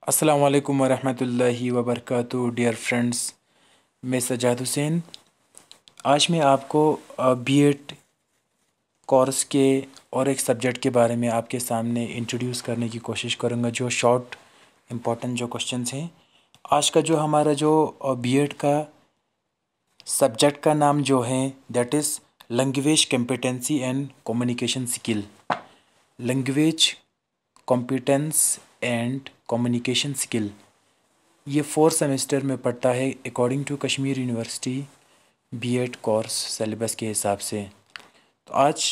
अस्सलाम वालेकुम वरहमतुल्लाहि वबरकातुहू डियर फ्रेंड्स। मैं सजाद हुसैन। आज मैं आपको बीएड कोर्स के और एक सब्जेक्ट के बारे में आपके सामने इंट्रोड्यूस करने की कोशिश करूँगा, जो शॉर्ट इम्पोर्टेंट जो क्वेश्चंस हैं। आज का जो हमारा जो बीएड का सब्जेक्ट का नाम जो है that is language competency and communication skill. Language competence and communication skill, ये 4 सेमेस्टर में पढ़ता है according to Kashmir university BEd course syllabus के हिसाब से। तो आज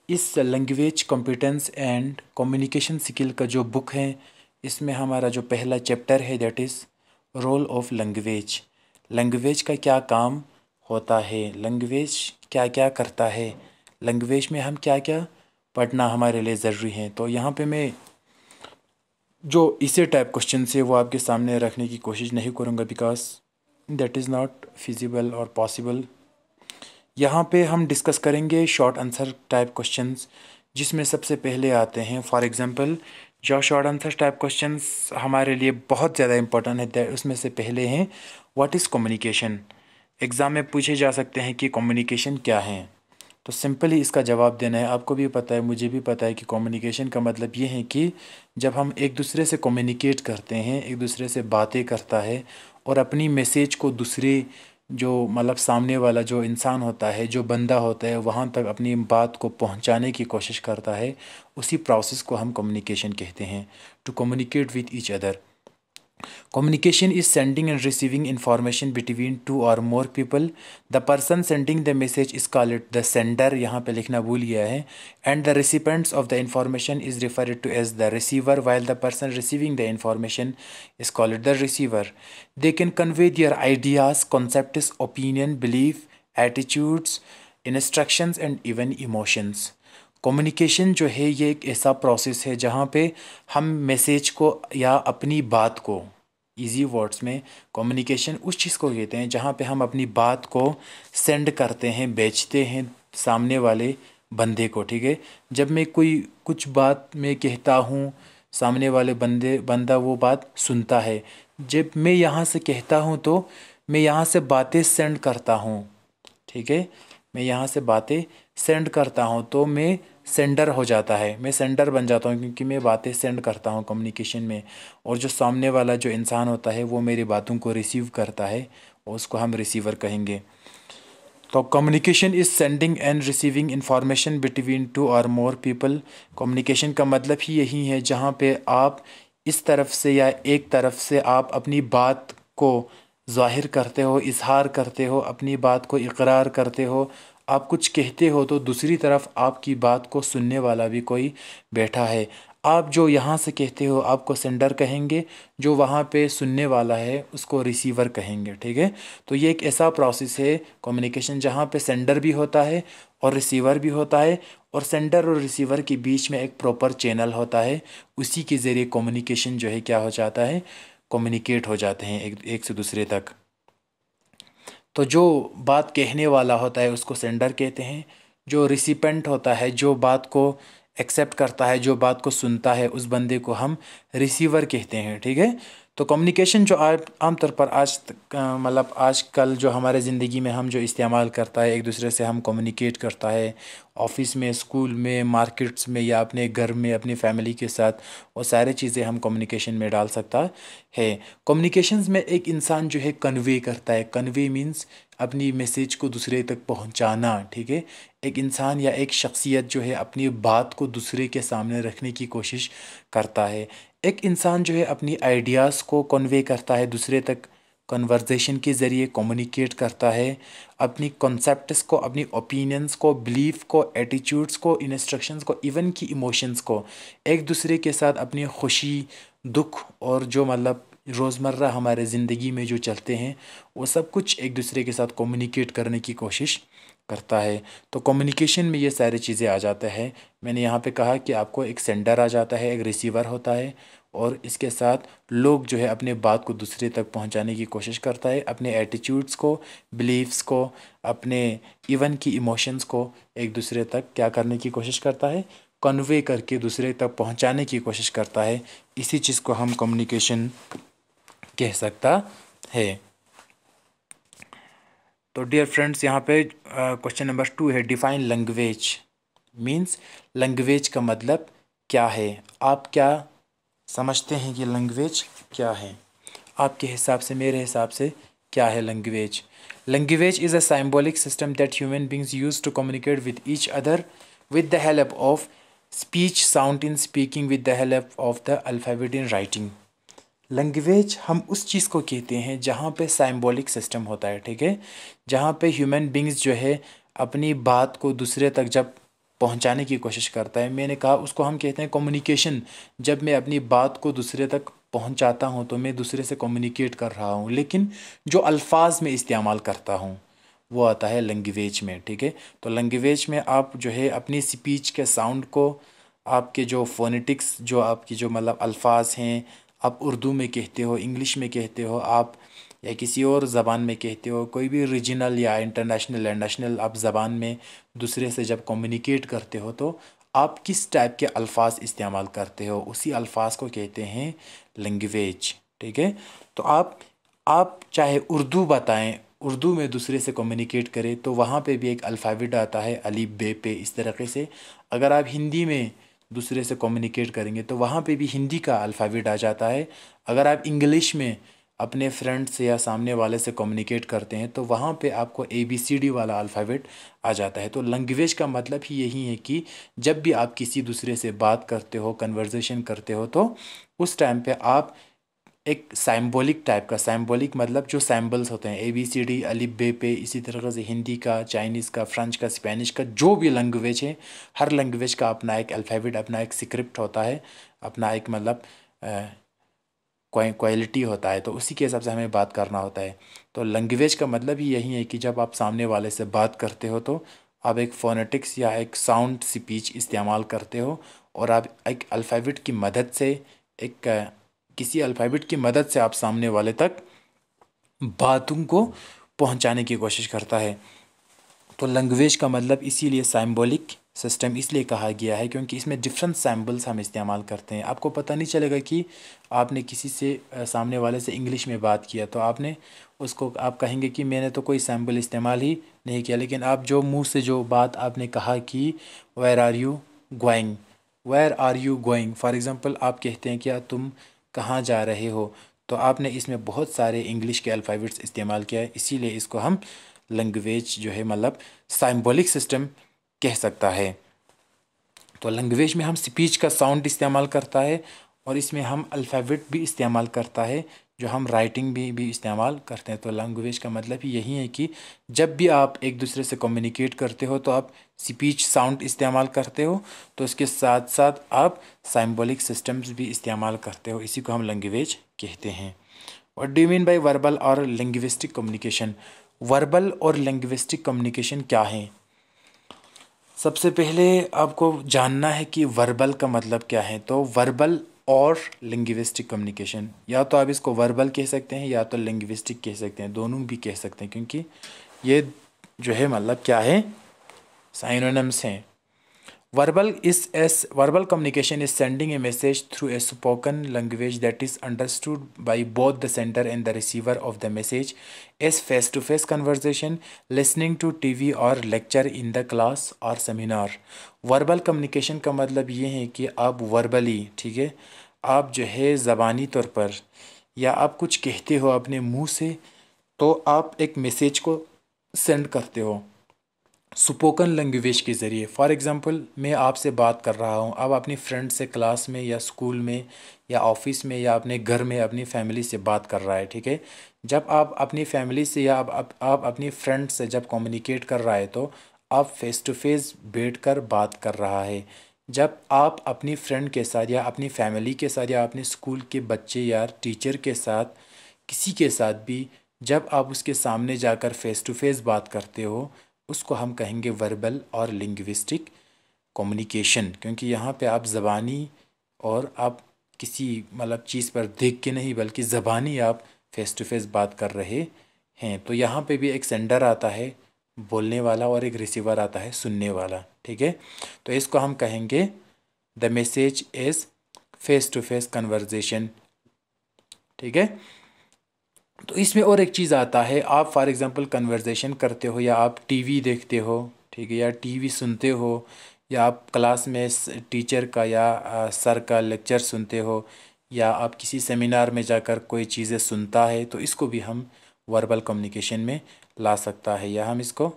इस language competence and communication skill का जो बुक है, इसमें हमारा जो पहला चैप्टर है that is role of language. Language का क्या काम होता है, लैंग्वेज क्या क्या करता है, लैंग्वेज में हम क्या क्या पढ़ना हमारे लिए ज़रूरी है। तो यहाँ पे मैं जो इसी टाइप क्वेश्चन है वो आपके सामने रखने की कोशिश नहीं करूँगा, because that is not feasible और पॉसिबल। यहाँ पे हम डिस्कस करेंगे शॉर्ट आंसर टाइप क्वेश्चंस, जिसमें सबसे पहले आते हैं फॉर एग्जांपल जो शॉर्ट आंसर टाइप क्वेश्चंस हमारे लिए बहुत ज़्यादा इंपॉर्टेंट है, उसमें से पहले हैं व्हाट इज़ कम्युनिकेशन। एग्ज़ाम में पूछे जा सकते हैं कि कम्युनिकेशन क्या है। तो सिंपली इसका जवाब देना है। आपको भी पता है, मुझे भी पता है कि कम्युनिकेशन का मतलब ये है कि जब हम एक दूसरे से कम्युनिकेट करते हैं, एक दूसरे से बातें करता है और अपनी मैसेज को दूसरे जो मतलब सामने वाला जो इंसान होता है, जो बंदा होता है, वहाँ तक अपनी बात को पहुँचाने की कोशिश करता है, उसी प्रोसेस को हम कम्युनिकेशन कहते हैं। To communicate with each other. Communication is sending and receiving information between two or more people. The person sending the message is called the sender, यहाँ पे लिखना भूल गया है, and the recipients of the information is referred to as the receiver, while the person receiving the information is called the receiver. They can convey their ideas, concepts, opinion, belief, attitudes, instructions and even emotions. Communication जो है ये एक ऐसा process है जहाँ पे हम message को या अपनी बात को, इजी वर्ड्स में कम्युनिकेशन उस चीज़ को कहते हैं जहाँ पे हम अपनी बात को सेंड करते हैं, बेचते हैं सामने वाले बंदे को। ठीक है, जब मैं कोई कुछ बात मैं कहता हूँ, सामने वाले बंदा वो बात सुनता है। जब मैं यहाँ से कहता हूँ तो मैं यहाँ से बातें सेंड करता हूँ। ठीक है, मैं यहाँ से बातें सेंड करता हूँ तो मैं सेंडर हो जाता है, मैं सेंडर बन जाता हूँ क्योंकि मैं बातें सेंड करता हूँ कम्युनिकेशन में। और जो सामने वाला जो इंसान होता है वो मेरी बातों को रिसीव करता है और उसको हम रिसीवर कहेंगे। तो communication is sending end receiving information between two और मोर पीपल। कम्युनिकेशन का मतलब ही यही है जहाँ पे आप इस तरफ से या एक तरफ से आप अपनी बात को ज़ाहिर करते हो, इजहार करते हो, अपनी बात को इकरार करते हो। आप कुछ कहते हो तो दूसरी तरफ आपकी बात को सुनने वाला भी कोई बैठा है। आप जो यहाँ से कहते हो आपको सेंडर कहेंगे, जो वहाँ पे सुनने वाला है उसको रिसीवर कहेंगे। ठीक है, तो ये एक ऐसा प्रोसेस है कम्युनिकेशन जहाँ पे सेंडर भी होता है और रिसीवर भी होता है, और सेंडर और रिसीवर के बीच में एक प्रॉपर चैनल होता है। उसी के ज़रिए कम्युनिकेशन जो है क्या हो जाता है, कम्युनिकेट हो जाते हैं एक से दूसरे तक। तो जो बात कहने वाला होता है उसको सेंडर कहते हैं, जो रिसिपेंट होता है, जो बात को एक्सेप्ट करता है, जो बात को सुनता है, उस बंदे को हम रिसीवर कहते हैं। ठीक है, तो कम्युनिकेशन जो आमतौर पर मतलब आजकल जो हमारे ज़िंदगी में हम जो इस्तेमाल करता है, एक दूसरे से हम कम्युनिकेट करता है, ऑफिस में, स्कूल में, मार्केट्स में या अपने घर में अपनी फैमिली के साथ, वो सारी चीज़ें हम कम्युनिकेशन में डाल सकता है। कम्युनिकेशंस में एक इंसान जो है कन्वे करता है। कन्वे मीन्स अपनी मैसेज को दूसरे तक पहुंचाना। ठीक है, एक इंसान या एक शख्सियत जो है अपनी बात को दूसरे के सामने रखने की कोशिश करता है। एक इंसान जो है अपनी आइडियाज़ को कन्वे करता है दूसरे तक, कन्वर्जेशन के ज़रिए कम्युनिकेट करता है। अपनी कॉन्सेप्ट्स को, अपनी ओपिनियंस को, बिलीफ को, एटीट्यूड्स को, इंस्ट्रक्शंस को, इवन की इमोशंस को एक दूसरे के साथ, अपनी खुशी, दुख और जो मतलब रोज़मर्रा हमारे ज़िंदगी में जो चलते हैं वो सब कुछ एक दूसरे के साथ कम्युनिकेट करने की कोशिश करता है। तो कम्युनिकेशन में ये सारी चीज़ें आ जाता है। मैंने यहाँ पे कहा कि आपको एक सेंडर आ जाता है, एक रिसीवर होता है, और इसके साथ लोग जो है अपने बात को दूसरे तक पहुँचाने की कोशिश करता है, अपने एटीट्यूड्स को, बिलीव्स को, अपने इवन की इमोशंस को एक दूसरे तक क्या करने की कोशिश करता है, कन्वे करके दूसरे तक पहुंचाने की कोशिश करता है, इसी चीज़ को हम कम्युनिकेशन कह सकता है। तो डियर फ्रेंड्स, यहाँ पे क्वेश्चन नंबर 2 है, डिफाइन लैंग्वेज। मीन्स लैंग्वेज का मतलब क्या है? आप क्या समझते हैं कि लैंग्वेज क्या है? आपके हिसाब से, मेरे हिसाब से क्या है language? Language is a symbolic system that human beings use to communicate with each other with the help of speech, sound in speaking, with the help of the alphabet in writing. Language हम उस चीज़ को कहते हैं जहाँ पे symbolic system होता है, ठीक है, जहाँ पे ह्यूमन बींग्स जो है अपनी बात को दूसरे तक जब पहुँचाने की कोशिश करता है, मैंने कहा उसको हम कहते हैं कम्युनिकेशन। जब मैं अपनी बात को दूसरे तक पहुँचाता हूँ तो मैं दूसरे से कम्युनिकेट कर रहा हूँ, लेकिन जो अल्फाज में इस्तेमाल करता हूँ वो आता है लैंग्वेज में, ठीक है। तो लैंग्वेज में आप जो है अपनी स्पीच के साउंड को, आपके जो फोनेटिक्स, जो आपकी जो मतलब अल्फाज हैं, आप उर्दू में कहते हो, इंग्लिश में कहते हो आप, या किसी और ज़बान में कहते हो, कोई भी रीजनल या इंटरनेशनल या नेशनल आप ज़बान में दूसरे से जब कम्युनिकेट करते हो तो आप किस टाइप के अल्फाज इस्तेमाल करते हो, उसी अल्फाज को कहते हैं लैंग्वेज, ठीक है। तो आप चाहे उर्दू बताएं, उर्दू में दूसरे से कम्युनिकेट करें तो वहाँ पे भी एक अल्फ़ाबेट आता है अलीफ बे पे, इस तरीके से। अगर आप हिंदी में दूसरे से कम्युनिकेट करेंगे तो वहाँ पे भी हिंदी का अल्फ़ाबेट आ जाता है। अगर आप इंग्लिश में अपने फ्रेंड से या सामने वाले से कम्युनिकेट करते हैं तो वहाँ पे आपको ABCD वाला अल्फ़ाबेट आ जाता है। तो लैंग्वेज का मतलब ही यही है कि जब भी आप किसी दूसरे से बात करते हो, कन्वर्सेशन करते हो, तो उस टाइम पे आप एक साइम्बोलिक टाइप का, साइम्बोलिक मतलब जो सैम्बल्स होते हैं ABCD अलिफ बे पे, इसी तरह से हिंदी का, चाइनीज़ का, फ्रेंच का, स्पेनिश का, जो भी लैंग्वेज है, हर लैंग्वेज का अपना एक अल्फ़ाबेट, अपना एक स्क्रिप्ट होता है, अपना एक मतलब क्वालिटी होता है, तो उसी के हिसाब से हमें बात करना होता है। तो लैंग्वेज का मतलब ही यही है कि जब आप सामने वाले से बात करते हो तो आप एक फोनेटिक्स या एक साउंड स्पीच इस्तेमाल करते हो, और आप एक अल्फ़ाबेट की मदद से, एक किसी अल्फ़ाबेट की मदद से आप सामने वाले तक बातों को पहुंचाने की कोशिश करता है। तो लैंग्वेज का मतलब इसीलिए सिंबॉलिक सिस्टम इसलिए कहा गया है क्योंकि इसमें डिफरेंट सैम्बल्स हम इस्तेमाल करते हैं। आपको पता नहीं चलेगा कि आपने किसी से सामने वाले से इंग्लिश में बात किया तो आपने उसको, आप कहेंगे कि मैंने तो कोई सैम्बल इस्तेमाल ही नहीं किया, लेकिन आप जो मुंह से जो बात आपने कहा कि where are you going, where are you going, for example आप कहते हैं क्या तुम कहाँ जा रहे हो, तो आपने इसमें बहुत सारे इंग्लिश के अल्फ़ाबेट्स इस्तेमाल किया है, इसीलिए इसको हम लैंग्वेज जो है मतलब सिंबॉलिक सिस्टम कह सकता है। तो लैंग्वेज में हम स्पीच का साउंड इस्तेमाल करता है, और इसमें हम अल्फ़ाबेट भी इस्तेमाल करता है, जो हम राइटिंग भी इस्तेमाल करते हैं। तो लैंग्वेज का मतलब ही यही है कि जब भी आप एक दूसरे से कम्युनिकेट करते हो तो आप स्पीच साउंड इस्तेमाल करते हो, तो इसके साथ साथ आप सिंबॉलिक सिस्टम्स भी इस्तेमाल करते हो, इसी को हम लैंग्वेज कहते हैं। What do you mean by verbal और लिंग्विस्टिक कम्युनिकेशन? वर्बल और लिंग्विस्टिक कम्युनिकेशन क्या है? सबसे पहले आपको जानना है कि वर्बल का मतलब क्या है। तो वर्बल और लिंग्विस्टिक कम्युनिकेशन, या तो आप इसको वर्बल कह सकते हैं या तो लिंग्विस्टिक कह सकते हैं, दोनों भी कह सकते हैं, क्योंकि ये जो है मतलब क्या है, साइनोनिम्स हैं। Verbal communication is sending a message through a spoken language that is understood by both the sender and the receiver of the message, as face-to-face conversation, listening to TV or lecture in the class or seminar. Verbal communication का मतलब ये है कि आप verbally, ठीक है, आप जो है ज़बानी तौर पर या आप कुछ कहते हो अपने मुंह से, तो आप एक मैसेज को सेंड करते हो स्पोकन लैंग्वेज के ज़रिए। फॉर एग्ज़ाम्पल मैं आपसे बात कर रहा हूँ, आप अपनी फ्रेंड से क्लास में या स्कूल में या ऑफिस में या अपने घर में अपनी फैमिली से बात कर रहा है, ठीक है। जब आप अपनी फैमिली से या आप अपनी फ्रेंड से जब कम्युनिकेट कर रहा है तो आप फेस टू फेस बैठ कर बात कर रहा है। जब आप अपनी फ्रेंड के साथ या अपनी फैमिली के साथ या अपने स्कूल के बच्चे या टीचर के साथ, किसी के साथ भी जब आप उसके सामने जाकर फेस टू फेस बात करते हो, उसको हम कहेंगे वर्बल और लिंग्विस्टिक कम्युनिकेशन, क्योंकि यहाँ पे आप ज़बानी और आप किसी मतलब चीज़ पर देख के नहीं बल्कि ज़बानी आप फेस टू फेस बात कर रहे हैं। तो यहाँ पे भी एक सेंडर आता है बोलने वाला और एक रिसीवर आता है सुनने वाला, ठीक है। तो इसको हम कहेंगे the message is face to face conversation. ठीक है। तो इसमें और एक चीज़ आता है, आप फॉर एग्ज़ाम्पल कन्वर्जेशन करते हो या आप टीवी देखते हो, ठीक है, या टीवी सुनते हो, या आप क्लास में टीचर का या सर का लेक्चर सुनते हो, या आप किसी सेमिनार में जाकर कोई चीज़ें सुनता है, तो इसको भी हम वर्बल कम्युनिकेशन में ला सकता है, या हम इसको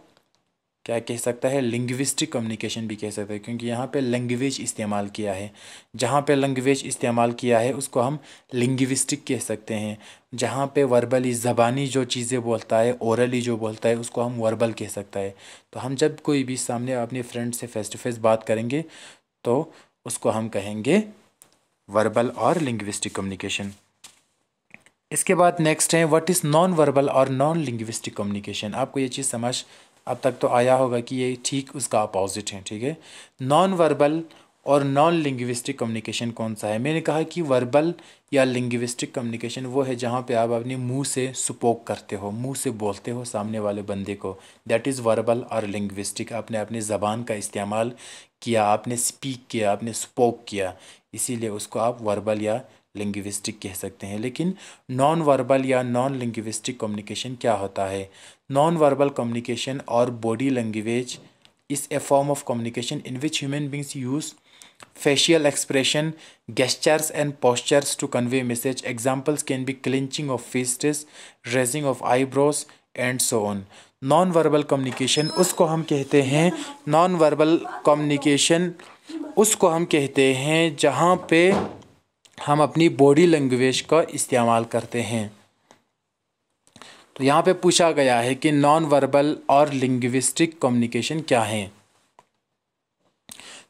क्या कह सकता है, लिंग्विस्टिक कम्युनिकेशन भी कह सकते हैं, क्योंकि यहाँ पे लैंग्वेज इस्तेमाल किया है। जहाँ पे लैंग्वेज इस्तेमाल किया है उसको हम लिंग्विस्टिक कह सकते हैं। जहाँ पे वर्बली ज़बानी जो चीज़ें बोलता है, ओरली जो बोलता है, उसको हम वर्बल कह सकता है। तो हम जब कोई भी सामने अपने फ्रेंड से फेस टू फेस बात करेंगे तो उसको हम कहेंगे वर्बल और लिंग्विस्टिक कम्युनिकेशन। इसके बाद नेक्स्ट है व्हाट इज़ नॉन वर्बल और नॉन लिंग्विस्टिक कम्युनिकेशन। आपको ये चीज़ समझ अब तक तो आया होगा कि ये ठीक उसका अपोजिट है। ठीक है, नॉन वर्बल और नॉन लिंग्विस्टिक कम्युनिकेशन कौन सा है? मैंने कहा कि वर्बल या लिंग्विस्टिक कम्युनिकेशन वो है जहाँ पे आप अपने मुंह से स्पोक करते हो, मुंह से बोलते हो सामने वाले बंदे को, दैट इज़ वर्बल और लिंग्विस्टिक। आपने अपनी ज़बान का इस्तेमाल किया, आपने स्पीक किया, आपने स्पोक किया, इसीलिए उसको आप वर्बल या लिंग्विस्टिक कह सकते हैं। लेकिन नॉन वर्बल या नॉन लिंग्विस्टिक कम्युनिकेशन क्या होता है? नॉन वर्बल कम्युनिकेशन और body language is a form of communication in which human beings use facial expression, gestures and postures to convey message. Examples can be clenching of fists, raising of eyebrows and so on. Non verbal communication उसको हम कहते हैं, non verbal communication उसको हम कहते हैं जहाँ पे हम अपनी बॉडी लैंग्वेज का इस्तेमाल करते हैं। तो यहाँ पे पूछा गया है कि नॉन वर्बल और लिंग्विस्टिक कम्युनिकेशन क्या है।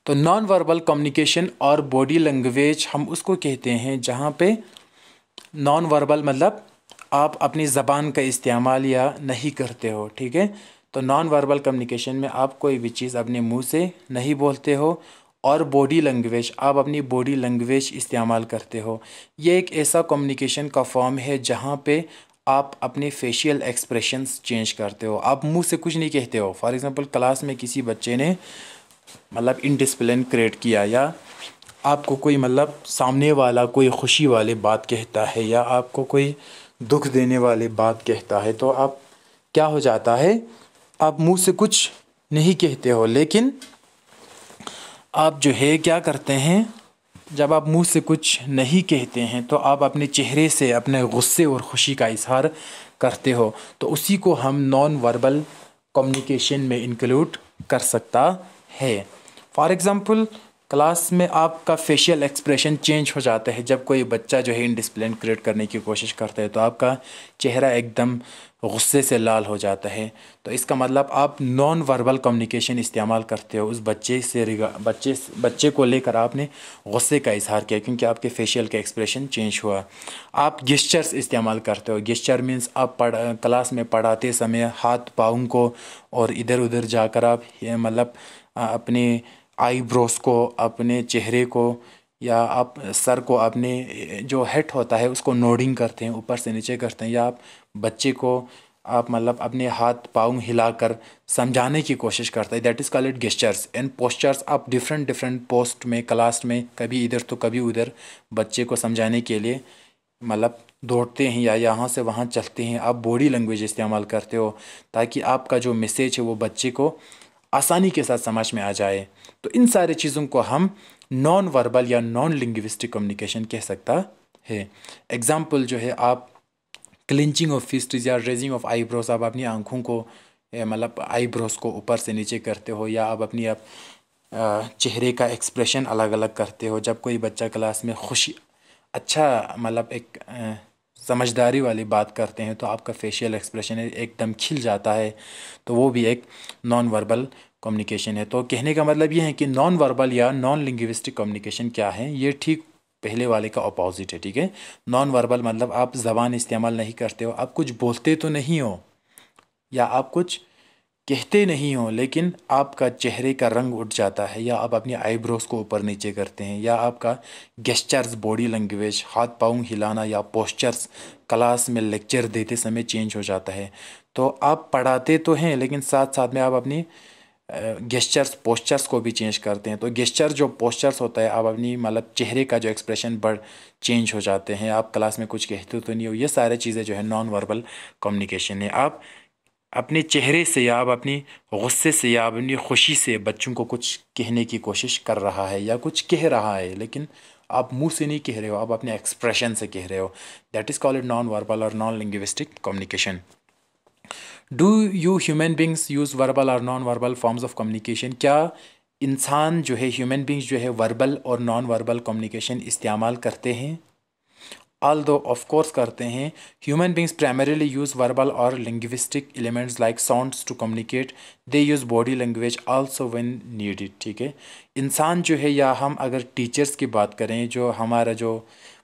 तो नॉन वर्बल कम्युनिकेशन और बॉडी लैंग्वेज हम उसको कहते हैं जहाँ पे नॉन वर्बल मतलब आप अपनी ज़बान का इस्तेमाल या नहीं करते हो। ठीक है, तो नॉन वर्बल कम्युनिकेशन में आप कोई भी चीज़ अपने मुंह से नहीं बोलते हो, और बॉडी लैंग्वेज आप अपनी बॉडी लैंग्वेज इस्तेमाल करते हो। ये एक ऐसा कम्युनिकेशन का फॉर्म है जहाँ पे आप अपने फेशियल एक्सप्रेशंस चेंज करते हो, आप मुंह से कुछ नहीं कहते हो। फॉर एग्ज़ाम्पल क्लास में किसी बच्चे ने मतलब इनडिसिप्लिन क्रिएट किया, या आपको कोई मतलब सामने वाला कोई खुशी वाली बात कहता है, या आपको कोई दुख देने वाली बात कहता है, तो आप क्या हो जाता है, आप मुंह से कुछ नहीं कहते हो, लेकिन आप जो है क्या करते हैं, जब आप मुंह से कुछ नहीं कहते हैं तो आप अपने चेहरे से अपने गुस्से और खुशी का इजहार करते हो। तो उसी को हम नॉन वर्बल कम्युनिकेशन में इंक्लूड कर सकता है। फॉर एग्ज़ाम्पल क्लास में आपका फेशियल एक्सप्रेशन चेंज हो जाता है जब कोई बच्चा जो है इनडिसिप्लिन क्रिएट करने की कोशिश करता है, तो आपका चेहरा एकदम गुस्से से लाल हो जाता है। तो इसका मतलब आप नॉन वर्बल कम्युनिकेशन इस्तेमाल करते हो, उस बच्चे को लेकर आपने गुस्से का इजहार किया क्योंकि आपके फेशियल का एक्सप्रेशन चेंज हुआ। आप गेस्चर्स इस्तेमाल करते हो। गेस्चर मीन्स आप क्लास में पढ़ाते समय हाथ पाँव को और इधर उधर जाकर आप मतलब अपने आईब्रोस को, अपने चेहरे को, या आप सर को अपने जो हेड होता है उसको नोडिंग करते हैं, ऊपर से नीचे करते हैं, या आप बच्चे को आप मतलब अपने हाथ पाँव हिलाकर समझाने की कोशिश करते हैं, that is called gestures. And postures आप डिफरेंट डिफरेंट पोस्ट में क्लास में कभी इधर तो कभी उधर बच्चे को समझाने के लिए मतलब दौड़ते हैं या यहाँ से वहाँ चलते हैं, आप बॉडी लैंग्वेज इस्तेमाल करते हो ताकि आपका जो मैसेज है वो बच्चे को आसानी के साथ समझ में आ जाए। तो इन सारी चीज़ों को हम नॉन वर्बल या नॉन लिंग्विस्टिक कम्युनिकेशन कह सकता है। एग्जाम्पल जो है, आप क्लिंचिंग ऑफ फिस्ट्स या रेजिंग ऑफ आईब्रोस, आप अपनी आँखों को मतलब आईब्रोस को ऊपर से नीचे करते हो, या आप अपनी चेहरे का एक्सप्रेशन अलग अलग करते हो। जब कोई बच्चा क्लास में खुशी अच्छा मतलब एक समझदारी वाली बात करते हैं तो आपका फेशियल एक्सप्रेशन एकदम खिल जाता है, तो वो भी एक नॉन वर्बल कम्युनिकेशन है। तो कहने का मतलब ये है कि नॉन वर्बल या नॉन लिंग्विस्टिक कम्युनिकेशन क्या है, ये ठीक पहले वाले का अपोजिट है। ठीक है, नॉन वर्बल मतलब आप ज़बान इस्तेमाल नहीं करते हो, आप कुछ बोलते तो नहीं हो या आप कुछ कहते नहीं हो, लेकिन आपका चेहरे का रंग उठ जाता है, या आप अपनी आईब्रोज को ऊपर नीचे करते हैं, या आपका गेस्चर्स, बॉडी लैंग्वेज, हाथ पाँव हिलाना या पोस्चर्स क्लास में लेक्चर देते समय चेंज हो जाता है। तो आप पढ़ाते तो हैं लेकिन साथ साथ में आप अपनी गेस्चर्स पोस्चर्स को भी चेंज करते हैं। तो गेस्चर जो पोस्चर्स होता है, आप अपनी मतलब चेहरे का जो एक्सप्रेशन बढ़ चेंज हो जाते हैं, आप क्लास में कुछ कहते तो नहीं हो, ये सारी चीज़ें जो है नॉन वर्बल कम्युनिकेशन है। आप अपने चेहरे से या आप अपनी गुस्से से या अपनी खुशी से बच्चों को कुछ कहने की कोशिश कर रहा है या कुछ कह रहा है, लेकिन आप मुंह से नहीं कह रहे हो, आप अपने एक्सप्रेशन से कह रहे हो। That is called non verbal और non linguistic communication. Do you human beings use verbal और non verbal forms of communication? क्या इंसान जो है, ह्यूमन बींग्स जो है, वर्बल और नॉन वर्बल कम्युनिकेशन इस्तेमाल करते हैं? although of course करते हैं। human beings primarily use verbal or linguistic elements like sounds to communicate, they use body language also when needed। ठीक है, इंसान जो है, या हम अगर टीचर्स की बात करें, जो हमारा जो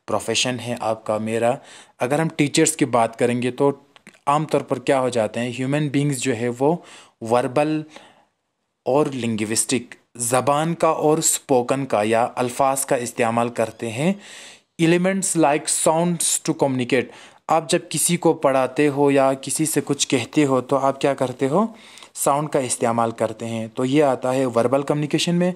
प्रोफेशन है आपका मेरा, अगर हम टीचर्स की बात करेंगे तो आमतौर पर क्या हो जाते हैं, ह्यूमन बींग्स जो है वो वर्बल और लिंग्विस्टिक ज़बान का और स्पोकन का या अल्फाज का इस्तेमाल करते हैं। Elements like sounds to communicate, आप जब किसी को पढ़ाते हो या किसी से कुछ कहते हो तो आप क्या करते हो, साउंड का इस्तेमाल करते हैं, तो ये आता है वर्बल कम्युनिकेशन में।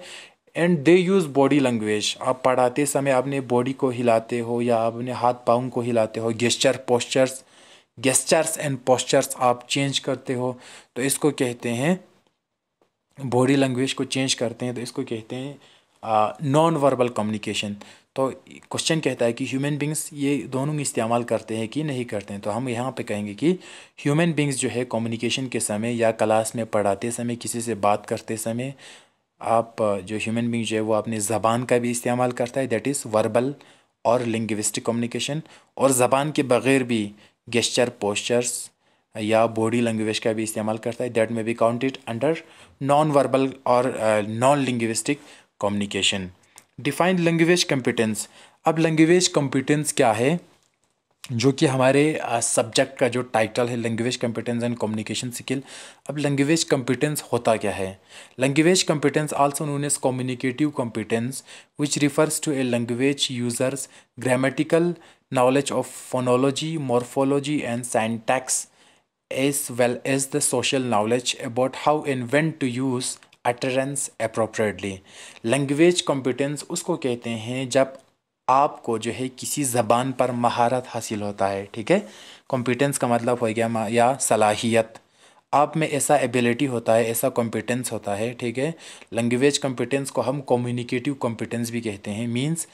And they use body language, आप पढ़ाते समय अपने बॉडी को हिलाते हो या अपने हाथ पाँव को हिलाते हो, गेस्चर्स एंड पोस्चर्स आप चेंज करते हो, तो इसको कहते हैं, बॉडी लैंग्वेज को चेंज करते हैं तो इसको कहते हैं नॉन वर्बल कम्युनिकेशन। तो क्वेश्चन कहता है कि ह्यूमन बींग्स ये दोनों इस्तेमाल करते हैं कि नहीं करते हैं, तो हम यहाँ पे कहेंगे कि ह्यूमन बींग्स जो है कम्युनिकेशन के समय या क्लास में पढ़ाते समय, किसी से बात करते समय, आप जो ह्यूमन बींग जो है वो अपनी ज़बान का भी इस्तेमाल करता है, दैट इज़ वर्बल और लिंग्विस्टिक कम्युनिकेशन। और ज़बान के बग़ैर भी गेस्चर पोस्चर्स या बॉडी लैंग्वेज का भी इस्तेमाल करता है, that may be counted under non verbal और non linguistic communication. Define language competence. अब लैंग्वेज कॉम्पिटेंस क्या है, जो कि हमारे सब्जेक्ट का जो टाइटल है, language competence and communication skill. अब लैंग्वेज कॉम्पिटेंस होता क्या है? Language competence also known as communicative competence which refers to a language user's grammatical knowledge of phonology, morphology and syntax, as well as the social knowledge about how and when to use utterance appropriately। Language competence उसको कहते हैं जब आपको जो है किसी ज़बान पर महारत हासिल होता है। ठीक है, कॉम्पिटेंस का मतलब हो गया या सलाहियत, आप में ऐसा एबिलिटी होता है, ऐसा कॉम्पिटेंस होता है। ठीक है, लैंग्वेज कॉम्पिटेंस को हम कम्युनिकेटिव कॉम्पिटेंस भी कहते हैं। मींस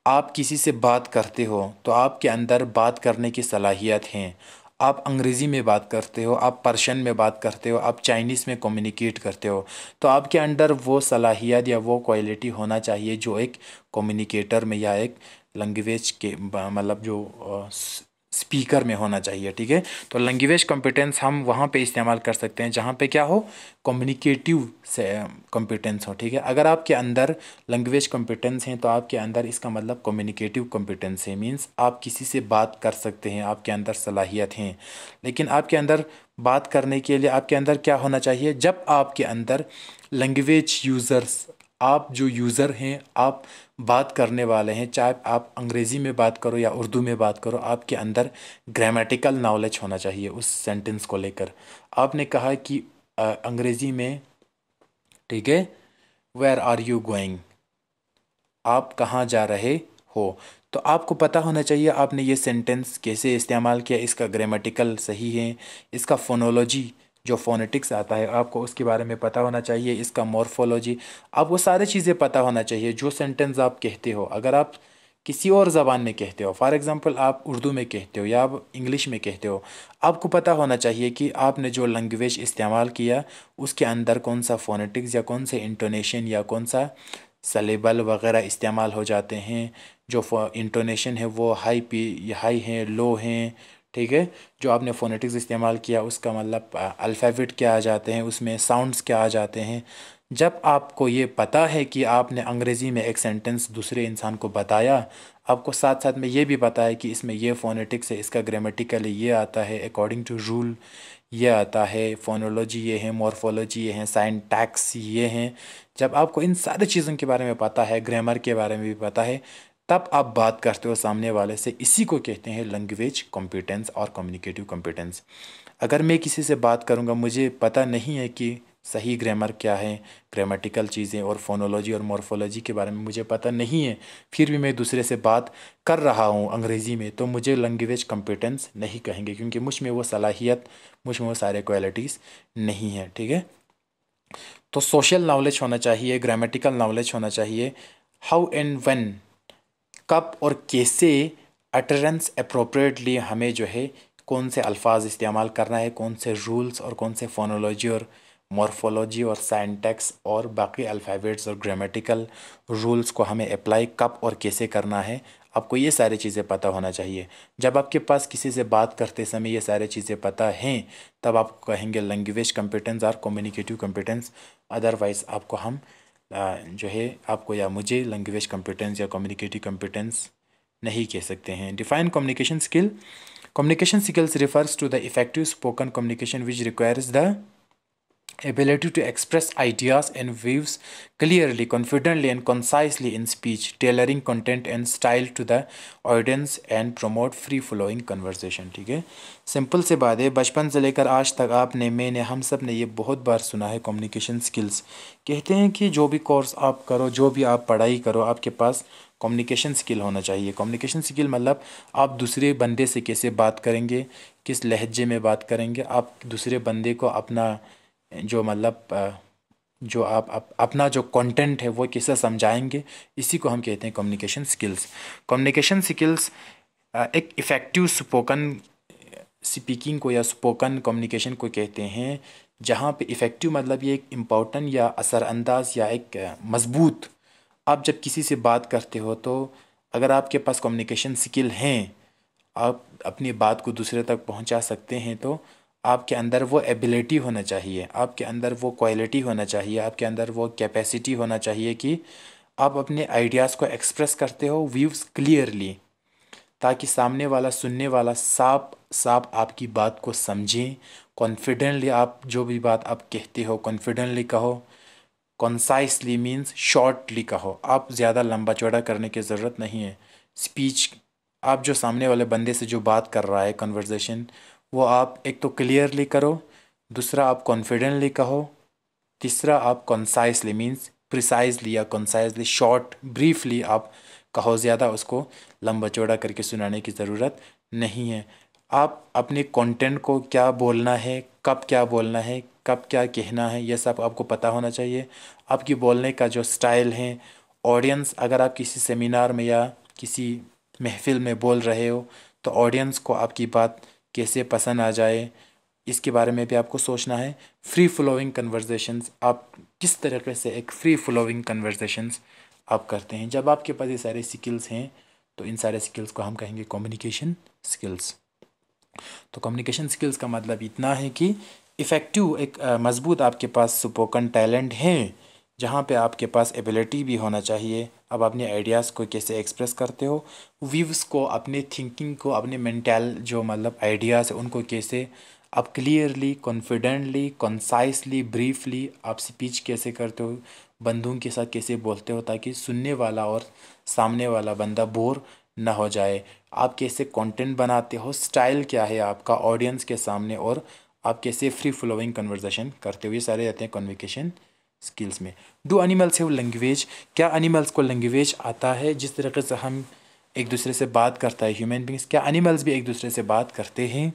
आप किसी से बात करते हो तो आपके अंदर बात करने की सलाहियत है, आप अंग्रेज़ी में बात करते हो, आप पर्शियन में बात करते हो, आप चाइनीज़ में कम्युनिकेट करते हो, तो आपके अंदर वो सलाहियत या वो क्वालिटी होना चाहिए जो एक कम्युनिकेटर में या एक लैंग्वेज के मतलब जो स्पीकर में होना चाहिए। ठीक है, तो लैंग्वेज कॉम्पिटेंस हम वहाँ पे इस्तेमाल कर सकते हैं जहाँ पे क्या हो, कम्युनिकेटिव से कॉम्पिटेंस हो। ठीक है, अगर आपके अंदर लैंग्वेज कॉम्पिटेंस हैं तो आपके अंदर इसका मतलब कम्युनिकेटिव कॉम्पिटेंस है, मींस आप किसी से बात कर सकते हैं, आपके अंदर सलाहियत हैं। लेकिन आपके अंदर बात करने के लिए आपके अंदर क्या होना चाहिए, जब आपके अंदर लैंग्वेज यूज़र्स, आप जो यूज़र हैं, आप बात करने वाले हैं, चाहे आप अंग्रेज़ी में बात करो या उर्दू में बात करो, आपके अंदर ग्रामेटिकल नॉलेज होना चाहिए उस सेंटेंस को लेकर। आपने कहा कि अंग्रेज़ी में, ठीक है, वेयर आर यू गोइंग, आप कहाँ जा रहे हो, तो आपको पता होना चाहिए आपने ये सेंटेंस कैसे इस्तेमाल किया, इसका ग्रामेटिकल सही है, इसका फोनोलॉजी जो फोनेटिक्स आता है आपको उसके बारे में पता होना चाहिए, इसका मॉर्फोलॉजी, आपको सारी चीज़ें पता होना चाहिए। जो सेंटेंस आप कहते हो, अगर आप किसी और ज़बान में कहते हो, फॉर एग्ज़ाम्पल आप उर्दू में कहते हो या आप इंग्लिश में कहते हो, आपको पता होना चाहिए कि आपने जो लैंग्वेज इस्तेमाल किया उसके अंदर कौन सा फोनेटिक्स या कौन से इंटोनेशन या कौन सा सलेबल वगैरह इस्तेमाल हो जाते हैं। जो इंटोनेशन है वो हाई हैं, लो हैं। ठीक है, जो आपने फ़ोनेटिक्स इस्तेमाल किया उसका मतलब अल्फ़ाबेट क्या आ जाते हैं, उसमें साउंड्स क्या आ जाते हैं। जब आपको ये पता है कि आपने अंग्रेज़ी में एक सेंटेंस दूसरे इंसान को बताया, आपको साथ साथ में ये भी पता है कि इसमें ये फ़ोनेटिक्स है, इसका ग्रामेटिकली ये आता है, अकॉर्डिंग टू रूल ये आता है, फोनोलॉजी ये है, मॉर्फोलॉजी ये है, साइंटैक्स ये हैं। जब आपको इन सारी चीज़ों के बारे में पता है, ग्रामर के बारे में भी पता है, तब आप बात करते हो सामने वाले से। इसी को कहते हैं लैंग्वेज कॉम्पिटेंस और कम्युनिकेटिव कॉम्पिटेंस। अगर मैं किसी से बात करूंगा, मुझे पता नहीं है कि सही ग्रामर क्या है, ग्रामेटिकल चीज़ें और फोनोलॉजी और मॉर्फोलॉजी के बारे में मुझे पता नहीं है, फिर भी मैं दूसरे से बात कर रहा हूँ अंग्रेज़ी में, तो मुझे लैंग्वेज कॉम्पिटेंस नहीं कहेंगे, क्योंकि मुझ में वो सलाहियत, मुझ में वो सारे क्वालिटीज़ नहीं है। ठीक है, तो सोशल नॉलेज होना चाहिए, ग्रामेटिकल नॉलेज होना चाहिए, हाउ एंड व्हेन, कब और कैसे, अटरेंस अप्रोप्रिएटली हमें जो है कौन से अल्फाज इस्तेमाल करना है, कौन से रूल्स और कौन से फोनोलॉजी और मॉर्फोलॉजी और साइंटेक्स और बाकी अल्फ़ाबेट्स और ग्रामेटिकल रूल्स को हमें अप्लाई कब और कैसे करना है, आपको ये सारी चीज़ें पता होना चाहिए। जब आपके पास किसी से बात करते समय ये सारी चीज़ें पता हैं, तब आप कहेंगे लैंग्वेज कॉम्पिटेंस और कम्युनिकेटिव कॉम्पिटेंस। अदरवाइज़ आपको हम जो है आपको या मुझे लैंग्वेज कॉम्पिटेंस या कम्युनिकेटिव कॉम्पिटेंस नहीं कह सकते हैं। Define communication skill. Communication skills refers to the effective spoken communication which requires the ability to express ideas and views clearly, confidently and concisely in speech, tailoring content and style to the audience and promote free flowing conversation। ठीक है, simple से बात है, बचपन से लेकर आज तक आपने, मैंने, हम सब ने ये बहुत बार सुना है कम्युनिकेशन स्किल्स। कहते हैं कि जो भी कोर्स आप करो, जो भी आप पढ़ाई करो, आपके पास कम्युनिकेशन स्किल होना चाहिए। कम्युनिकेशन स्किल मतलब आप दूसरे बंदे से कैसे बात करेंगे, किस लहजे में बात करेंगे, आप दूसरे बंदे को अपना जो मतलब जो आप अपना जो कंटेंट है वो कैसे समझाएंगे, इसी को हम कहते हैं कम्युनिकेशन स्किल्स। कम्युनिकेशन स्किल्स एक इफ़ेक्टिव स्पोकन स्पीकिंग को या स्पोकन कम्युनिकेशन को कहते हैं, जहाँ पे इफ़ेक्टिव मतलब ये एक इम्पोर्टेंट या असरअंदाज या एक मजबूत, आप जब किसी से बात करते हो तो अगर आपके पास कम्युनिकेशन स्किल हैं, आप अपनी बात को दूसरे तक पहुंचा सकते हैं, तो आपके अंदर वो एबिलिटी होना चाहिए, आपके अंदर वो क्वालिटी होना चाहिए, आपके अंदर वो कैपेसिटी होना चाहिए कि आप अपने आइडियाज़ को एक्सप्रेस करते हो व्यूज़ क्लियरली, ताकि सामने वाला, सुनने वाला साफ साफ आपकी बात को समझें। कॉन्फिडेंटली आप जो भी बात आप कहते हो कॉन्फिडेंटली कहो, कॉन्साइसली मीन्स शॉर्टली कहो, आप ज़्यादा लंबा चौड़ा करने की ज़रूरत नहीं है। स्पीच, आप जो सामने वाले बंदे से जो बात कर रहा है कन्वर्सेशन, वो आप एक तो क्लियरली करो, दूसरा आप कॉन्फिडेंटली कहो, तीसरा आप कॉन्साइसली मीन्स प्रिसाइजली या कॉन्साइसली शॉर्ट ब्रीफली आप कहो, ज़्यादा उसको लंबा चौड़ा करके सुनाने की ज़रूरत नहीं है। आप अपने कंटेंट को क्या बोलना है, कब क्या बोलना है, कब क्या कहना है, यह सब आपको पता होना चाहिए। आपकी बोलने का जो स्टाइल है, ऑडियंस, अगर आप किसी सेमिनार में या किसी महफिल में बोल रहे हो तो ऑडियंस को आपकी बात कैसे पसंद आ जाए, इसके बारे में भी आपको सोचना है। फ्री फ्लोइंग कन्वर्सेशंस, आप किस तरीके से एक फ्री फ्लोइंग कन्वर्सेशंस आप करते हैं। जब आपके पास ये सारे स्किल्स हैं तो इन सारे स्किल्स को हम कहेंगे कम्युनिकेशन स्किल्स। तो कम्युनिकेशन स्किल्स का मतलब इतना है कि इफ़ेक्टिव एक मजबूत आपके पास स्पोकन टैलेंट है, जहाँ पे आपके पास एबिलिटी भी होना चाहिए। आप अपने आइडियाज़ को कैसे एक्सप्रेस करते हो, व्यूज़ को, अपने थिंकिंग को, अपने मेंटल जो मतलब आइडियाज़ है उनको कैसे आप क्लियरली, कॉन्फिडेंटली, कंसाइसली, ब्रीफली आप स्पीच कैसे करते हो, बंदों के साथ कैसे बोलते हो, ताकि सुनने वाला और सामने वाला बंदा बोर ना हो जाए। आप कैसे कंटेंट बनाते हो, स्टाइल क्या है आपका ऑडियंस के सामने, और आप कैसे फ्री फ्लोइंग कन्वर्सेशन करते हो, ये सारे रहते हैं कम्युनिकेशन स्किल्स में। डू एनिमल्स हैव लैंग्वेज, क्या एनिमल्स को लैंग्वेज आता है? जिस तरीके से हम एक दूसरे से बात करता है ह्यूमन बींग्स, क्या एनिमल्स भी एक दूसरे से बात करते हैं?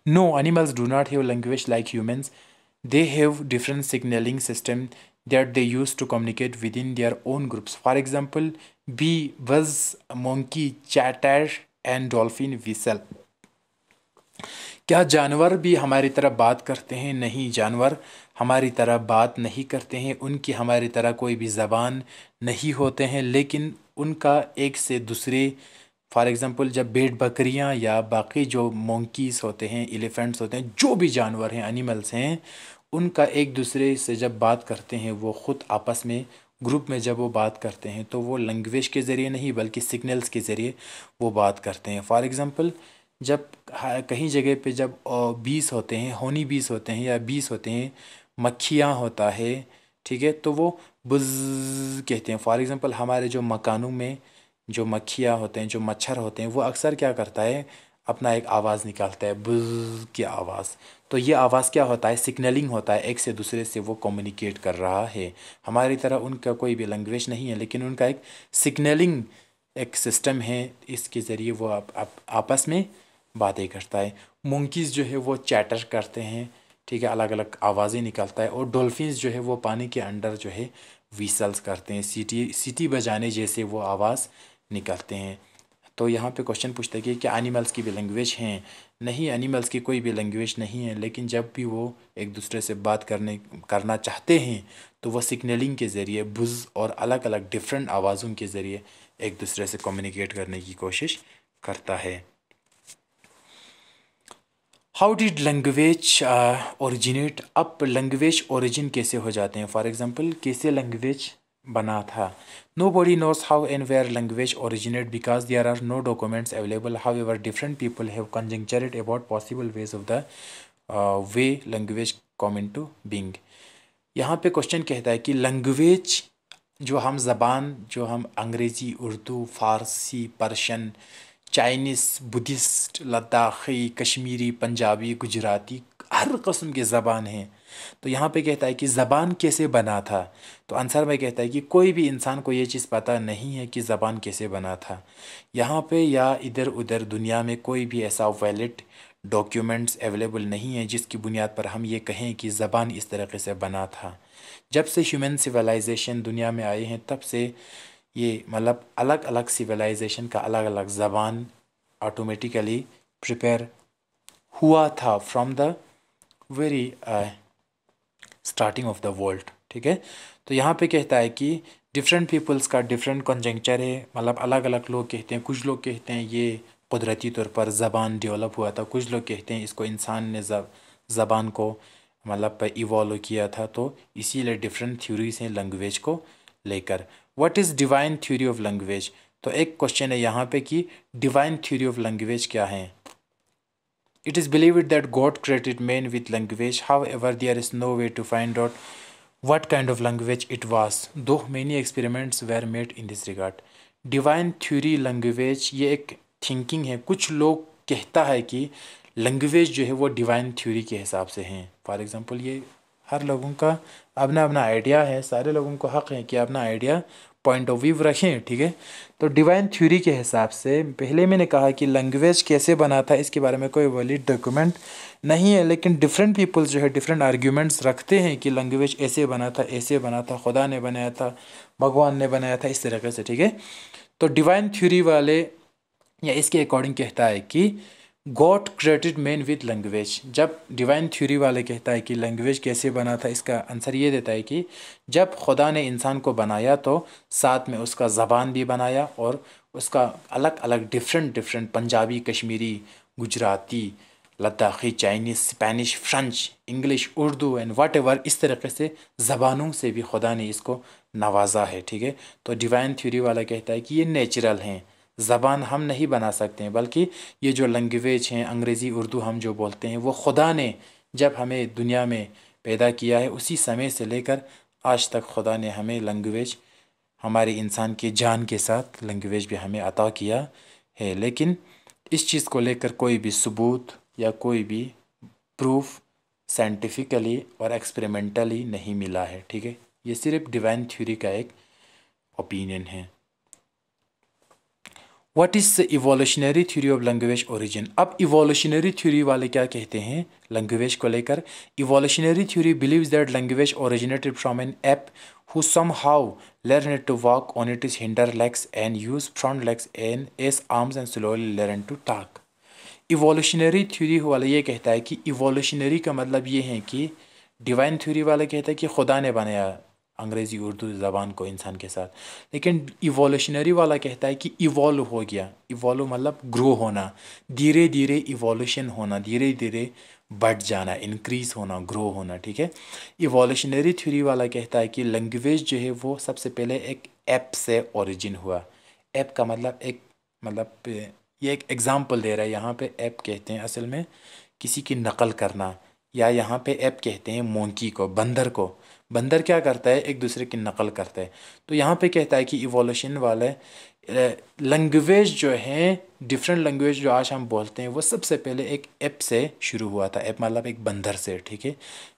No, animals do not have language like humans, they have different signaling system that they use to communicate within their own groups. For example, bee buzz, monkey chatter and dolphin whistle. क्या जानवर भी हमारी तरह बात करते हैं? नहीं, जानवर हमारी तरह बात नहीं करते हैं, उनकी हमारी तरह कोई भी ज़बान नहीं होते हैं, लेकिन उनका एक से दूसरे, फॉर एग्ज़ाम्पल जब भेड़ बकरियां या बाकी जो मोंकीज़ होते हैं, एलिफेंट्स होते हैं, जो भी जानवर हैं, एनिमल्स हैं, उनका एक दूसरे से जब बात करते हैं, वो ख़ुद आपस में ग्रुप में जब वो बात करते हैं तो वो लैंग्वेज के ज़रिए नहीं बल्कि सिग्नल्स के ज़रिए वो बात करते हैं। फॉर एग्ज़ाम्पल जब कहीं जगह पे जब बीस होते हैं, होनी बीस होते हैं या बीस होते हैं, मक्खियाँ होता है, ठीक है, तो वो बुज़ कहते हैं। फॉर एग्ज़ाम्पल हमारे जो मकानों में जो मक्खियाँ होते हैं, जो मच्छर होते हैं, वो अक्सर क्या करता है, अपना एक आवाज़ निकालता है, बुज़ की आवाज़। तो ये आवाज़ क्या होता है, सिग्नलिंग होता है, एक से दूसरे से वो कम्युनिकेट कर रहा है। हमारी तरह उनका कोई भी लैंग्वेज नहीं है, लेकिन उनका एक सिग्नलिंग एक सिस्टम है, इसके ज़रिए वो आपस में बातें करता है। मंकीज़ जो है वो चैटर करते हैं, ठीक है, अलग अलग आवाज़ें निकालता है। और डॉल्फिन्स जो है वो पानी के अंदर जो है विसल्स करते हैं, सीटी सीटी बजाने जैसे वो आवाज़ निकालते हैं। तो यहाँ पे क्वेश्चन पूछता है कि क्या एनिमल्स की भी लैंग्वेज हैं? नहीं, एनिमल्स की कोई भी लैंग्वेज नहीं है, लेकिन जब भी वो एक दूसरे से बात करना चाहते हैं तो वो सिग्नलिंग के ज़रिए बुज़ और अलग अलग डिफरेंट आवाज़ों के ज़रिए एक दूसरे से कम्युनिकेट करने की कोशिश करता है। How did language originate? अब लैंग्वेज ओरिजिन कैसे हो जाते हैं? फॉर एग्जांपल, कैसे लैंग्वेज बना था? Nobody knows how and where language originate because there are no documents available. However different people have conjectured about possible ways of the way language come into being. यहाँ पे question कहता है कि language जो हम ज़बान, जो हम Angrezi, Urdu, Farsi, Persian, Chinese, Buddhist, Ladakhi, Kashmiri, Punjabi, Gujarati, हर कस्म की ज़बान है। तो यहाँ पे कहता है कि ज़बान कैसे बना था? तो आंसर में कहता है कि कोई भी इंसान को ये चीज़ पता नहीं है कि ज़बान कैसे बना था। यहाँ पे या इधर उधर दुनिया में कोई भी ऐसा वैलिड डॉक्यूमेंट्स अवेलेबल नहीं है जिसकी बुनियाद पर हम ये कहें कि ज़बान इस तरीके से बना था। जब से ह्यूमन सिविलाइजेशन दुनिया में आए हैं तब से ये मतलब अलग अलग सिविलाइजेशन का अलग अलग ज़बान ऑटोमेटिकली प्रिपेयर हुआ था from the very starting of the world, ठीक है। तो यहाँ पे कहता है कि डिफरेंट पीपल्स का डिफरेंट कंजंक्चर है, मतलब अलग अलग लोग कहते हैं। कुछ लोग कहते हैं ये कुदरती तौर पर ज़बान डेवलप हुआ था, कुछ लोग कहते हैं इसको इंसान ने ज़बान को मतलब इवॉल्व किया था। तो इसीलिए डिफरेंट थ्योरीज हैं लैंग्वेज को लेकर। What is divine theory of language? तो एक क्वेश्चन है यहाँ पे कि डिवाइन थ्योरी ऑफ लैंग्वेज क्या है? It is believed that God created man with language. However, there is no way to find out what kind of language it was, though many experiments were made in this regard. Divine theory language ये एक thinking है। कुछ लोग कहता है कि language जो है वो डिवाइन थ्योरी के हिसाब से हैं। फॉर एग्जांपल, ये हर लोगों का अपना अपना आइडिया है, सारे लोगों को हक है कि अपना आइडिया पॉइंट ऑफ व्यू रखें, ठीक है। तो डिवाइन थ्योरी के हिसाब से पहले मैंने कहा कि लैंग्वेज कैसे बना था इसके बारे में कोई वैलिड डॉक्यूमेंट नहीं है, लेकिन डिफरेंट पीपल्स जो है डिफरेंट आर्ग्यूमेंट्स रखते हैं कि लैंग्वेज ऐसे बना था, ऐसे बना था, खुदा ने बनाया था, भगवान ने बनाया था, इस तरीके से, ठीक है। तो डिवाइन थ्योरी वाले या इसके अकॉर्डिंग कहता है कि God created man with language. जब डिवाइन थ्योरी वाले कहता है कि लैंग्वेज कैसे बना था, इसका आंसर ये देता है कि जब खुदा ने इंसान को बनाया तो साथ में उसका ज़बान भी बनाया और उसका अलग अलग different Punjabi, Kashmiri, Gujarati, Ladakhi, Chinese, Spanish, French, English, Urdu and what ever, इस तरीके से ज़बानों से भी खुदा ने इसको नवाजा है, ठीक है। तो डिवाइन थ्योरी वाला कहता है कि ये नेचुरल हैं, ज़बान हम नहीं बना सकते हैं, बल्कि ये जो लैंग्वेज हैं अंग्रेज़ी, उर्दू हम जो बोलते हैं वो खुदा ने जब हमें दुनिया में पैदा किया है उसी समय से लेकर आज तक खुदा ने हमें लैंग्वेज, हमारे इंसान की जान के साथ लैंग्वेज भी हमें अता किया है। लेकिन इस चीज़ को लेकर कोई भी सबूत या कोई भी प्रूफ साइंटिफिकली और एक्सपेरिमेंटली नहीं मिला है, ठीक है। ये सिर्फ डिवाइन थ्योरी का एक ओपिनियन है। What is the evolutionary theory of language origin? अब इवोल्यूशनरी थ्योरी वाले क्या कहते हैं लैंग्वेज को लेकर? Evolutionary theory believes that language originated from an ape who somehow learned to walk on its hinder legs and use front legs and as arms and slowly learned to talk. Evolutionary theory वाला ये कहता है कि evolutionary का मतलब ये है कि डिवाइन थ्योरी वाला कहता है कि खुदा ने बनाया अंग्रेज़ी, उर्दू ज़बान को इंसान के साथ, लेकिन इवोल्यूशनरी वाला कहता है कि इवॉल्व हो गया। इवॉल्व मतलब ग्रो होना, धीरे धीरे इवोल्यूशन होना, धीरे धीरे बढ़ जाना, इंक्रीज़ होना, ग्रो होना, ठीक है। इवोल्यूशनरी थ्योरी वाला कहता है कि लैंग्वेज जो है वो सबसे पहले एक ऐप से ओरिजिन हुआ। ऐप का मतलब ये एक एग्ज़ाम्पल दे रहा है यहाँ पे। ऐप कहते हैं असल में किसी की नकल करना या यहाँ पे एप कहते हैं मोंकी को, बंदर को। बंदर क्या करता है, एक दूसरे की नकल करता है। तो यहाँ पे कहता है कि इवोल्यूशन वाले लैंग्वेज जो है, डिफरेंट लैंग्वेज जो आज हम बोलते हैं, वो सबसे पहले एक ऐप से शुरू हुआ था। ऐप मतलब एक बंदर से, ठीक है।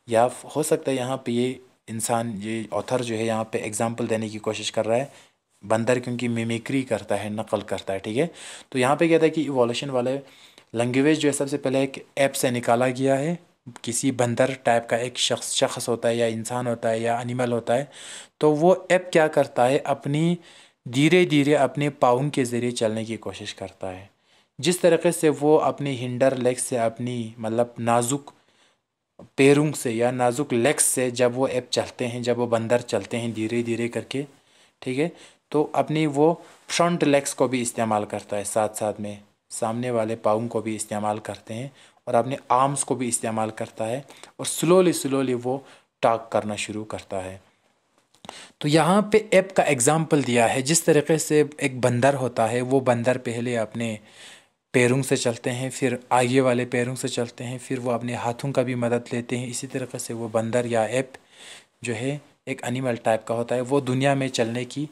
या हो सकता है यहाँ पे ये इंसान, ये ऑथर जो है यहाँ पे एग्जांपल देने की कोशिश कर रहा है बंदर, क्योंकि मिमिक्री करता है, नकल करता है, ठीक है। तो यहाँ पे कहता है कि इवोल्यूशन वाले लैंग्वेज जो है सबसे पहले एक ऐप से निकाला गया है। किसी बंदर टाइप का एक शख्स होता है, या इंसान होता है, या एनिमल होता है। तो वो ऐप क्या करता है, अपनी धीरे धीरे अपने पाँव के ज़रिए चलने की कोशिश करता है। जिस तरीके से वो अपने हिंडर लेग से, अपनी मतलब नाजुक पैरों से या नाजुक लेग्स से जब वो ऐप चलते हैं, जब वो बंदर चलते हैं धीरे धीरे करके, ठीक है, तो अपनी वो फ्रंट लेग्स को भी इस्तेमाल करता है, साथ साथ में सामने वाले पाँव को भी इस्तेमाल करते हैं, और अपने आर्म्स को भी इस्तेमाल करता है, और स्लोली स्लोली वो टॉक करना शुरू करता है। तो यहाँ पे ऐप का एग्जाम्पल दिया है, जिस तरीके से एक बंदर होता है, वो बंदर पहले अपने पैरों से चलते हैं, फिर आगे वाले पैरों से चलते हैं, फिर वो अपने हाथों का भी मदद लेते हैं। इसी तरीके से वो बंदर या ऐप जो है एक एनिमल टाइप का होता है, वो दुनिया में चलने की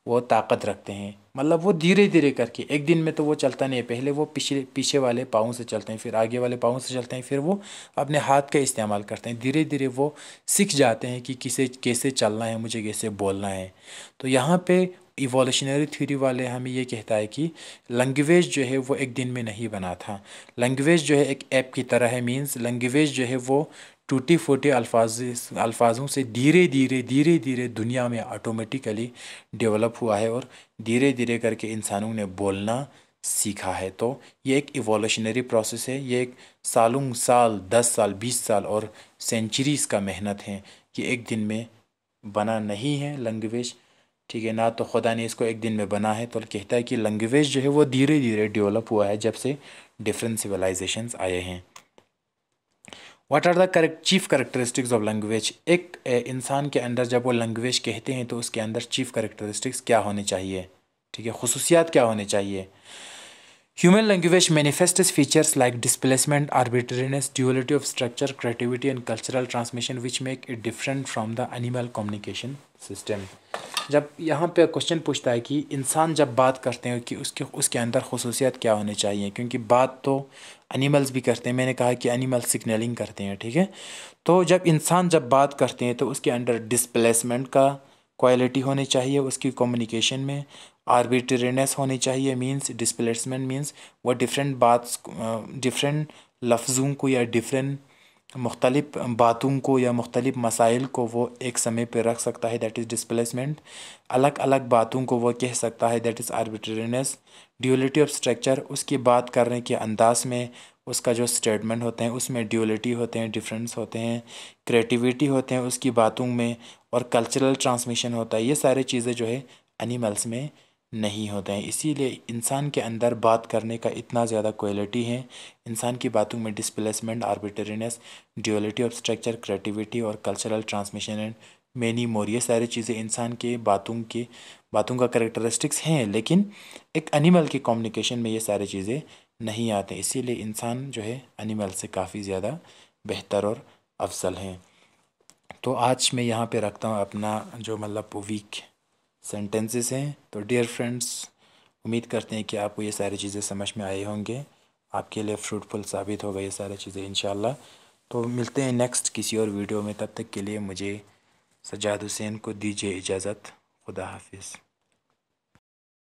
वो ताकत रखते हैं। मतलब वो धीरे धीरे करके, एक दिन में तो वो चलता नहीं है, पहले वो पीछे पीछे वाले पाँव से चलते हैं, फिर आगे वाले पाँव से चलते हैं, फिर वो अपने हाथ का इस्तेमाल करते हैं। धीरे धीरे वो सीख जाते हैं कि किसे कैसे चलना है, मुझे कैसे बोलना है। तो यहाँ पे इवोल्यूशनरी थ्योरी वाले हमें ये कहता है कि लैंग्वेज जो है वो एक दिन में नहीं बना था। लैंग्वेज जो है एक ऐप की तरह है, मीन्स लैंग्वेज जो है वो टूटी फूटी अल्फाजों से धीरे धीरे धीरे धीरे दुनिया में ऑटोमेटिकली डेवलप हुआ है, और धीरे धीरे करके इंसानों ने बोलना सीखा है। तो ये एक इवोल्यूशनरी प्रोसेस है, ये एक सालों साल, 10 साल, 20 साल और सेंचुरीज़ का मेहनत है, कि एक दिन में बना नहीं है लैंग्वेज, ठीक है ना। तो खुदा ने इसको एक दिन में बना है। तो कहता है कि लैंग्वेज जो है वो धीरे धीरे डेवलप हुआ है जब से डिफरेंट सिविलाइजेशंस आए हैं। What are the chief characteristics of language. एक इंसान के अंदर जब वो लैंग्वेज कहते हैं तो उसके अंदर चीफ करेक्टरिस्टिक्स क्या होने चाहिए, ठीक है, खुसूसियात क्या होने चाहिए। Human language manifests features like displacement, arbitrariness, duality of structure, creativity and cultural transmission which make it different from the animal communication system। जब यहाँ पे क्वेश्चन पूछता है कि इंसान जब बात करते हैं कि उसके अंदर खुसूसियत क्या होनी चाहिए, क्योंकि बात तो एनिमल्स भी करते हैं, मैंने कहा कि एनिमल सिग्नलिंग करते हैं, ठीक है। तो जब इंसान जब बात करते हैं तो उसके अंदर डिस्प्लेसमेंट का क्वालिटी होनी चाहिए उसकी कम्युनिकेशन में। आर्बिट्रेरीनेस होनी चाहिए, मींस डिस्प्लेसमेंट मींस वो डिफरेंट लफ्ज़ों को या डिफरेंट मुख्तलिफ बातों को या मुख्तलिफ मसाइल को वो एक समय पे रख सकता है, दैट इज़ डिस्प्लेसमेंट। अलग अलग बातों को वो कह सकता है, that is arbitrariness. Duality of structure, उसकी बात करने के अंदाज में उसका जो स्टेटमेंट होते हैं उसमें ड्यूअलिटी होते हैं, डिफरेंस होते हैं। क्रिएटिविटी होते हैं उसकी बातों में, और कल्चरल ट्रांसमिशन होता है। ये सारी चीज़ें जो है एनिमल्स में नहीं होते हैं। इसीलिए इंसान के अंदर बात करने का इतना ज़्यादा क्वालिटी है। इंसान की बातों में displacement, arbitrariness, duality of structure, creativity और cultural transmission and many more, ये सारी चीज़ें इंसान के बातों का करेक्टरिस्टिक्स हैं, लेकिन एक एनिमल की कम्युनिकेशन में ये सारी चीज़ें नहीं आते। इसीलिए इंसान जो है एनिमल से काफ़ी ज़्यादा बेहतर और अफजल हैं। तो आज मैं यहाँ पे रखता हूँ अपना जो मतलब वीक सेंटेंसेस हैं। तो डियर फ्रेंड्स, उम्मीद करते हैं कि आपको ये सारी चीज़ें समझ में आए होंगे, आपके लिए फ्रूटफुल साबित होगा ये सारी चीज़ें इंशाल्लाह। तो मिलते हैं नेक्स्ट किसी और वीडियो में, तब तक के लिए मुझे सज्जाद हुसैन को दीजिए इजाज़त। खुदा हाफिज़।